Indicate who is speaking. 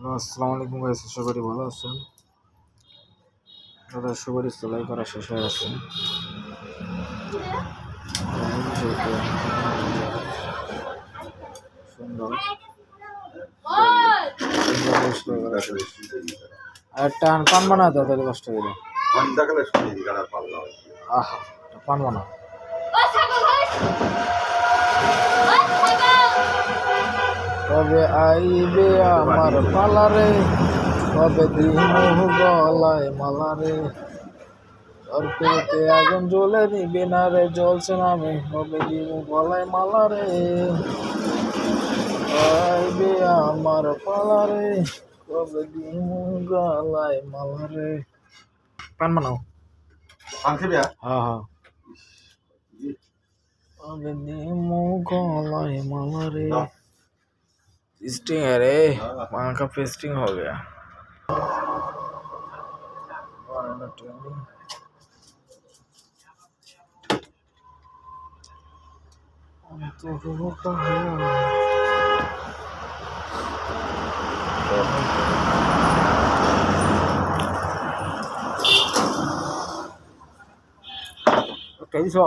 Speaker 1: আসসালামু আলাইকুম গাইস, আশা করি ভালো আছেন। দাদা সুপারি সেলাই করা শেষ হয়ে গেছে। সুন্দর আর টান পান বানা দাও তাহলে কষ্ট করে। আহা পান বানা কবে আইবে আমার পালারে, কবে দিমু গলায় মালারে, তোর পেটে আগুন জ্বলে নিবে না রে, জ্বলছে না আমি কবে দিমু গলায় মালারে, আইবে আমার পালারে, কবে দিমু গলায় মালারে। পান বানাও। হ্যাঁ হ্যাঁ, কবে দিমু गलाय मालारे। फेस्टिंग है रे, वहाँ का फेस्टिंग हो गया। कैसे